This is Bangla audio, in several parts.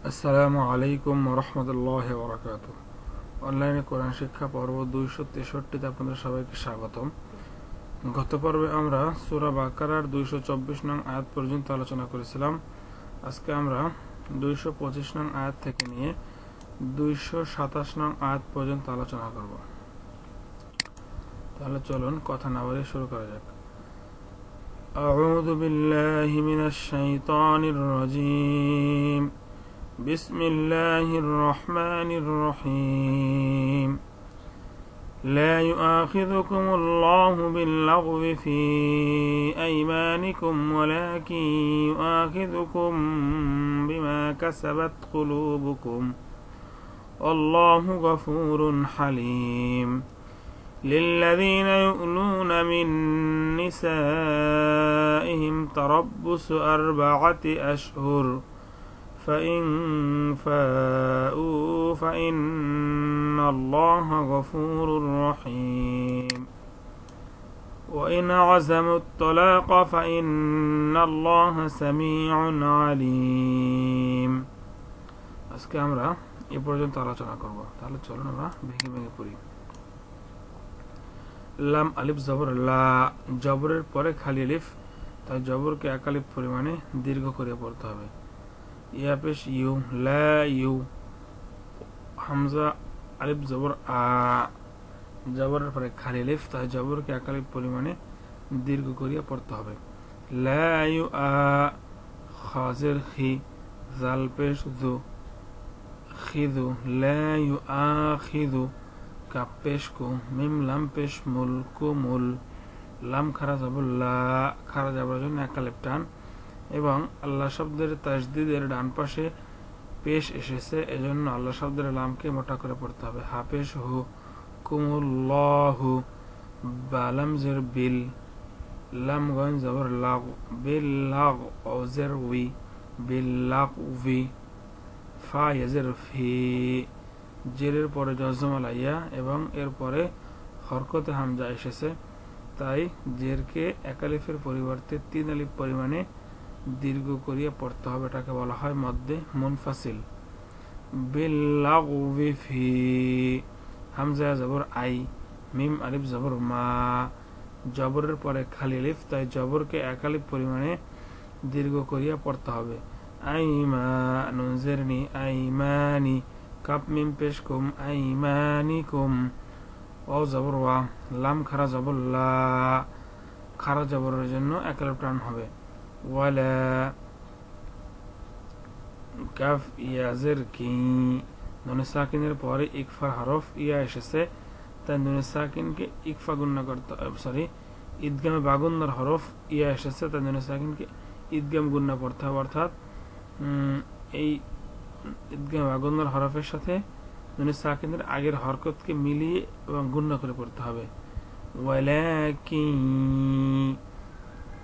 আসসালামু আলাইকুম রহমতুল্লাহি ওয়া বারাকাতুহু। অনলাইনে কোরআন শিক্ষা পর্ব 263-তে আপনাদের সবাইকে স্বাগতম। গত পর্বে আমরা সূরা বাকারার 224 নং আয়াত পর্যন্ত আলোচনা করেছিলাম। আজকে আমরা 225 নং আয়াত থেকে নিয়ে 227 নং আয়াত পর্যন্ত আলোচনা করব। তাহলে চলুন কথা না বলে শুরু করা যাক। আউযু বিল্লাহি মিনাশ শাইতানির রাজীম। بسم الله الرحمن الرحيم لا يؤاخذكم الله باللغو في أيمانكم ولكن يؤاخذكم بما كسبت قلوبكم والله غفور حليم للذين يؤلون من نسائهم تربص 4 أشهر فإن فاءوا فإن الله غفور رحيم وإن عزموا الطلاق فإن الله سميع عليم। আজকে আমরা এই পর্যন্ত আলোচনা করব। তাহলে চলুন আমরা ভেঙে ভেঙে পড়ি। লাম আলিফ জবর লা, জবরের পরে খালি আলিফ, তাই জবরকে এক আলিফ পরিমাণে দীর্ঘ করে পড়তে হবে। ইয়া পেশ ইউ, লা ইউ, হামজা আলিফ জবর আ, জবরের পরে খালি আলিফ, তাই জবরকে এক আলিফ পরিমাণে দীর্ঘ করিয়া পড়তে হবে। লা ইউ আ, খাজের খি, জাল পেশ জু, খিদু, লা ইউ আ খিদু, কাপ পেশ কু, মিম লাম পেশ মুল, কুমুল, লাম খারা জবর লা, খারা যাবার জন্য এক আলিফ টান এবং আল্লাহ শব্দের তাসদিদের ডান পাশে পেশ এসেছে, এজন্য আল্লাহ শব্দের লামকে মোটা করে পড়তে হবে। হাফেশ হু, কুমুল্লাহু, বালাম জের বিল, লাম গন জবর লাগ, বিল লাগ ওজের উই, বিল লাগ উই, ফা ইয়াজের ফি, জেরের পরে জজম আলাইয়া এবং এর পরে হরকতে হামজা এসেছে, তাই জেরকে এক আলিফের পরিবর্তে 3 আলিফ পরিমাণে দীর্ঘ করিয়া পড়তে হবে। এটাকে বলা হয় মদ্দে মুনফাসিল। বিল্লাগবি ফি, হামজা জবর আই, মিম আলিফ জবর মা, জবরের পরে খালি আলিফ, তাই জবরকে এক আলিফ পরিমাণে দীর্ঘ করিয়া পড়তে হবে। আইমা নুন জেরনি আইমানি, কাপ মিম পেশ কুম আইমানিকুম, ওয়াও জবর ওয়া, লাম খারা জবর লা, খারা জবরের জন্য এক আলিফ টান হবে। ওয়ালা, কাফ ইয়াজের কি, নুন সাকিনের পরে ইকফার হরফ ইয়া এসেছে, তাই নুন সাকিনকে ইকফা গুণনা করতে হবে, ঈদগামে বাগুন্নার হরফ ইয়া এসেছে, তাই নুন সাকিনকে ঈদগাম গুণনা পড়তে হবে, অর্থাৎ এই ঈদগামে বাগুন্নার হরফের সাথে নুন সাকিনের আগের হরকতকে মিলিয়ে এবং গুণনা করে পড়তে হবে। ওয়ালাকিন,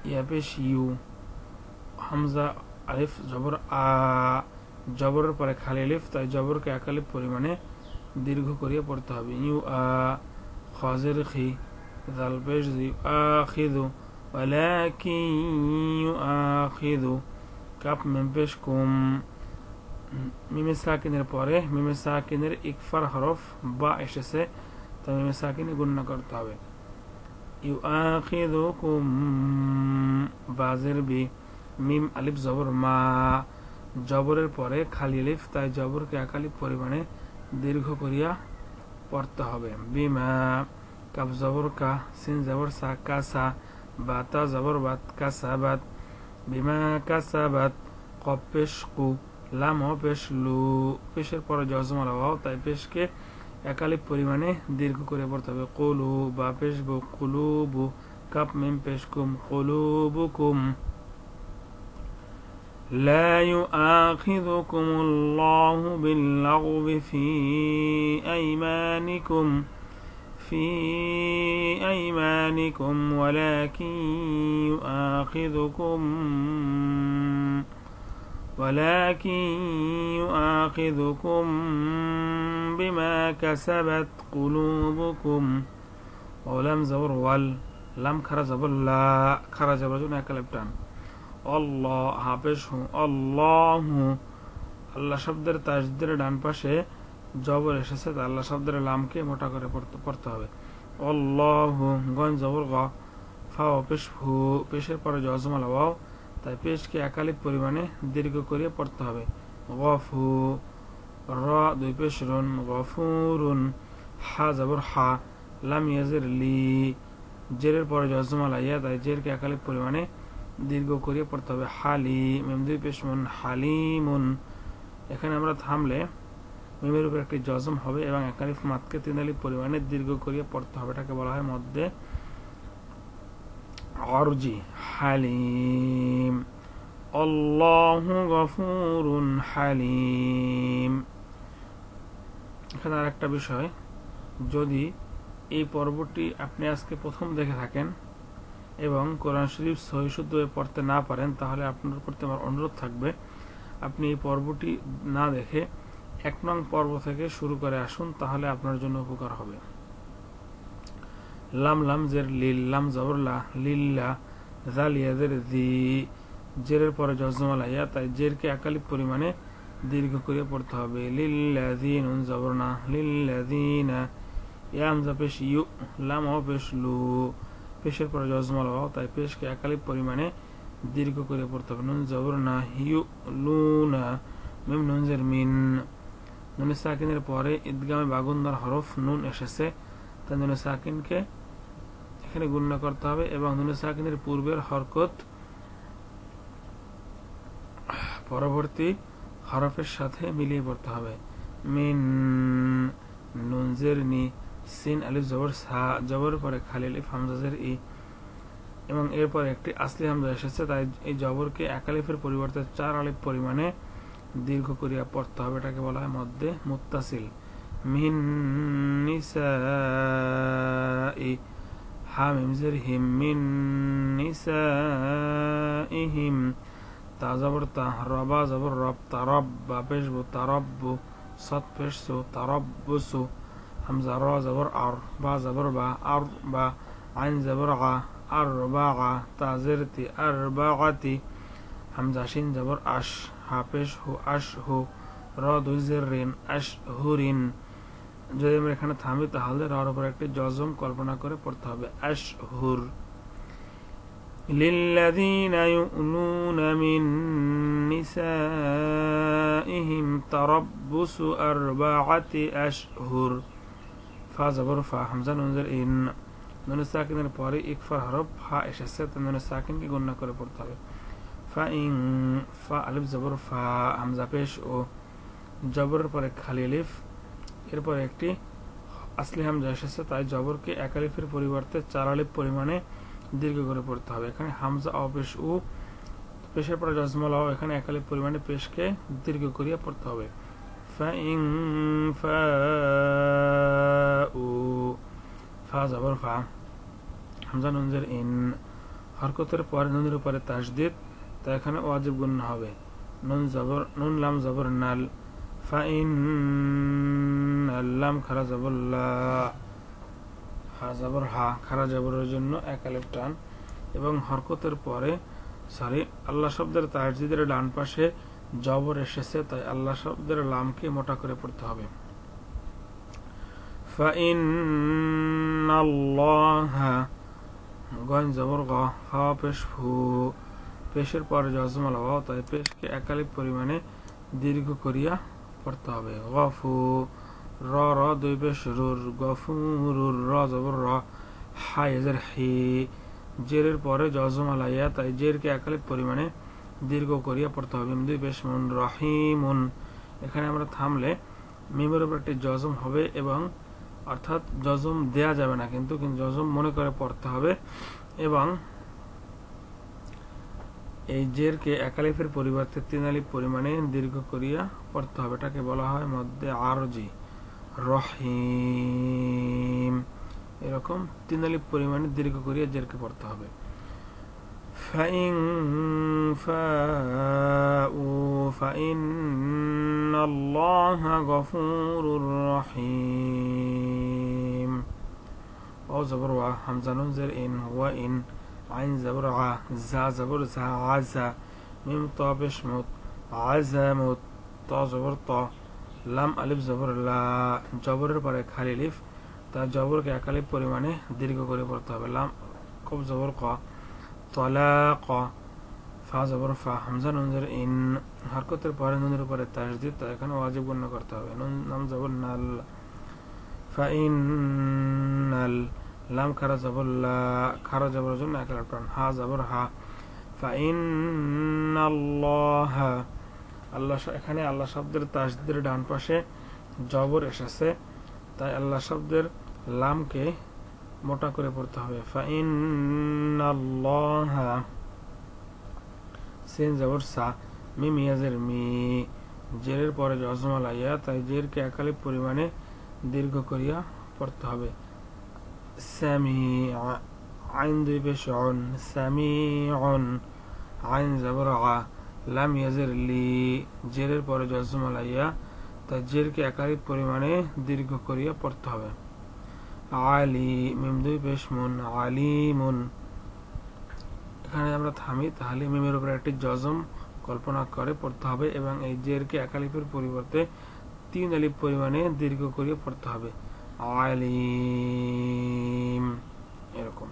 ইয়া পেশ ইউ, হামজা আলিফ জবর আ, জবরের পরে খালি আলিফ, তাই জবরকে এক আলিফ পরিমাণে দীর্ঘ করিয়া পড়তে হবে। ইউ আ, খাজের খি, জাল পেশ জি, আখিযু, ওয়ালাকিন ইউআখিযু, কাফ মিম পেশ কুম, মিমে সাকিনের পরে মিমে সাকিনের ইকফার হরফ বা এসেছে, তাই মিমে সাকিনে গুণনা করতে হবে। ইউআখিযুকুম, বাজের বি, মিম আলিফ জবর মা, জবরের পরে খালি আলিফ, তাই জবরকে এক আলিফ পরিমাণে দীর্ঘ করিয়া পড়তে হবে। বিমা, কাফ জবর কা, সিন জবর সা, কাসা, বাতা জবর বাত, কাসাবাত, বিমা কাসাবাত, কফ পেশ কু, লাম হ পেশ লু, পেশের পরে জজম আলাওয়াও, তাই পেশকে এক আলিফ পরিমাণে দীর্ঘ করে পড়তে হবে। কুলু, বা পেশ বু, কুলুবু, কাপ মিম পেশ কুম, কুলুবুকুম। لا يؤاخذكم الله باللغو في أيمانكم ولكن يؤاخذكم بما كسبت قلوبكم। ولم زبر وال، لم خرج زبر لا، خرج زبر جون এক আলিফ টান। আল্লাহ, হাফেজ হু, আল্লাহু, আল্লাহ শব্দের তাসদীদের ডান পাশে জবর এসেছে, তাই আল্লাহ শব্দের লামকে মোটা করে পড়তে হবে। আল্লাহু গন জবর গ, ফা পেশ ফু, পেশের পরে জজমাল ওয়াও, তাই পেশকে একালিক পরিমাণে দীর্ঘ করিয়ে পড়তে হবে। গফু, র দুই পেশ রুন, গফুরুন, হা জবর হা, লাম ইয়াজের লি, জেরের পরে জজমাল ইয়া, তাই জেরকে একালিক পরিমাণে দীর্ঘ করিয়ে পড়তে হবে। হালি, মিম দুই পেশ মুন, হালিমুন। এখানে আমরা থামলে মিমের উপর একটি জজম হবে এবং একালিফ মাতকে 3 আলিফ পরিমাণে দীর্ঘ করিয়ে পড়তে হবে। এটাকে বলা হয় মধ্যে আরজি। হালিম, আল্লাহু গফুরুন হালিম। এখানে আরেকটা বিষয়, যদি এই পর্বটি আপনি আজকে প্রথম দেখে থাকেন এবং কোরআন শরীফ সহিহ শুদ্ধভাবে পড়তে না পারেন, তাহলে আপনার প্রতি আমার অনুরোধ থাকবে আপনি এই পর্বটি না দেখে 1 নং পর্ব থেকে শুরু করে আসুন, তাহলে আপনার জন্য উপকার হবে। লাম লাম জের লিল, লাম জবর লা, লিল্লা, জাল ইয়াজের জি, জেরের পরে জজমাল ইয়া, তাই জেরকে একালিক পরিমাণে দীর্ঘ করে পড়তে হবে। লিল্লাযিন, নুন জবর না, লিল্লাযিনা, ইয়া হামজা পেশ ইউ, লাম ও পেশ লু, পেশের পরে জজমাল ওয়াও, তাই পেশকে একালিক পরিমাণে দীর্ঘ করে পড়তে হবে। নুন জবর না, ইউ লুনা, মিম নুন জের মিন, নুন সাকিনের পরে ইদগামে বাগুন্দার হরফ নুন এসেছে, তাই নুন সাকিনকে এখানে গুণ করতে হবে এবং নুন সাকিনের পূর্বের হরকত পরবর্তী হরফের সাথে মিলিয়ে পড়তে হবে। মিন, নুন জের নি, সিন আলিফ জবর সা, জবরের পরে খালি আলিফ হামজা জের ই এবং এরপরে একটি আসলি হামজা এসেছে, তাই এই জবরকে 1 আলিফের পরিবর্তে 4 আলিফ পরিমাণে দীর্ঘ করিয়া পড়তে হবে। এটাকে বলা হয় মধ্যে মুত্তাসিল। মিন নিসাই, হা মিম জের হিম, মিন নিসাইহিম, তা জবর তা, রবা জবর রব, তারব, বা পেশ বু, তারব্বু, সৎ পেশ সু, তারব্বুসু, হামজা র জবর আর, বা জবর বা, আর বা, আইন জবর আ, আর বা আ, তা জের তি, আর বা আতি, হামজা শিন জবর আশ, হা পেশ হু, আশ হু, র দুই জের রিন, আশ হুরিন। যদি আমরা এখানে থামি তাহলে রর উপর একটি জজম কল্পনা করে পড়তে হবে। আশ হুর। লিল্লাযীনা ইউলুনা মিন নিসাইহিম তারাব্বুসু আরবাআতি আশহুর, ফা জবর ফা, হামজা নুন জের ইন, নুন সাকিনের পরে ইকফার হরফ ফা এসেছে, তাই নুন সাকিনকে গুণ করে পড়তে হবে। ফা ইন, ফা আলিফ জবর ফা, হামজা পেশ ও, জবরের পরে খালি আলিফ, এরপরে একটি আসলি হামজা এসেছে, তাই জবরকে 1 আলিফের পরিবর্তে 4 আলিফ পরিমাণে দীর্ঘ করে পড়তে হবে। এখানে হামজা অ পেশ উ, পেশের পরে জজমাল ও, এখানে 1 আলিফ পরিমাণে পেশকে দীর্ঘ করিয়া পড়তে হবে। ফা ইন ফাউ, ফা জবর ফা, হামজা নুন জের ইন, হরকতের পরে নুনের উপরে তাসদীদ, তাই এখানে ওয়াজিব গুণ হবে। নুন জবর, নুন লাম জবর নাল, ফা ইন লাম খারা জবর লা, হা জবর হা, খারা জবরের জন্য 1 আলিফ টান এবং হরকতের পরে আল্লাহ শব্দের তাসদীদের ডান পাশে জবর এসেছে, তাই আল্লাহ শব্দের লামকে মোটা করে পড়তে হবে। ফা ইন্নাল্লাহা, গন জবর গ, ফা পেশ ফু, পেশের পরে জজমাল ওয়াও, তাই পেশকে 1 আলিফ পরিমাণে দীর্ঘ করিয়া পড়তে হবে। গফু, র র দুই পেশ রুর, গফুরুর, র জবর র, হা ইয়াজের হি, জেরের পরে জজমাল ইয়া, তাই জেরকে 1 আলিফ পরিমাণে দীর্ঘ করিয়া পড়তে হবে। মিম দুই পেশ মুন, রহিমুন। এখানে আমরা থামলে মিমের উপর একটি জজম হবে এবং অর্থাৎ জজম দেয়া যাবে না, কিন্তু জজম মনে করে পড়তে হবে এবং এই জেরকে 1 আলিফের পরিবর্তে 3 আলিফ পরিমাণে দীর্ঘ করিয়া পড়তে হবে। এটাকে বলা হয় মধ্যে আরজি। রহিম, এরকম 3 আলিফ পরিমাণে দীর্ঘ করিয়া জেরকে পড়তে হবে। ফাইন ফাউ, ফাইন্নাল্লাহা গফুরুর রহিম। ও জবর ওয়া, হামজা নুন জের ইন, ওয়া ইন, আইন জবর আ, জা জবর জা, আজা, মিম তা পেশ মুত, আজামুত, ত জবর ত, লাম আলিফ জবর লা, জবরের পরে খালি লিফ, তার জবরকে একালিফ পরিমাণে দীর্ঘ করে পড়তে হবে। লাম কব জবর ক, তলা ক, ফা জবর ফা, হামজা নুন জের ইন, হরকতের পরে নুনের উপরে তাসদীদ, তা এখানে ওয়াজিব গণ্য করতে হবে। নুন নাম জবর নাল, ফা ইন্নাল, লাম খারা জবর লা, খারা জবরের জন্য একালিফ টান, হা জবর হা, ফা ইন্নাল্লাহা, আল্লাহ, এখানে আল্লাহ শব্দের তাসদীদের ডান পাশে জবর এসেছে, তাই আল্লাহ শব্দের লামকে মোটা করে পড়তে হবে। ফা ইন্নাল্লাহা, সিন জবর সা, মিম ইয়াজের মি, জেরের পরে জজমা লাইয়া, তাই জেরকে একালিফ পরিমাণে দীর্ঘ করিয়া পড়তে হবে। সামিআ, আইন দুই পেশ অন, সামিউন, আইন জবর আ, লাম ইয়াজের লি, জেরের পরে জজমা লাইয়া, তাই জেরকে একালিফ পরিমাণে দীর্ঘ করিয়া পড়তে হবে। আলি, মিম দুই পেশ মুন, আলিমুন, এখানে আমরা থামি, তাহলে মিমের উপরে একটি জজম কল্পনা করে পড়তে হবে এবং এই জেরকে একালিফের পরিবর্তে 3 আলিফ পরিমাণে দীর্ঘ করিয়ে পড়তে হবে। আলিম, এরকম।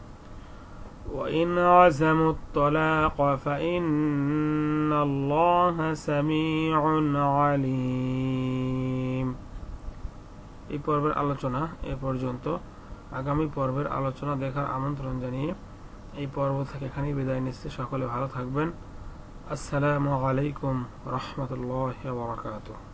وإن عزموا الطلاق فإن الله سميع عليم। এই পর্বের আলোচনা এ পর্যন্ত। আগামী পর্বের আলোচনা দেখার আমন্ত্রণ জানিয়ে এই পর্ব থেকে এখানেই বিদায় নিচ্ছি। সকলে ভালো থাকবেন। আসসালামু আলাইকুম রহমতুল্লাহি ওয়া বারাকাতুহু।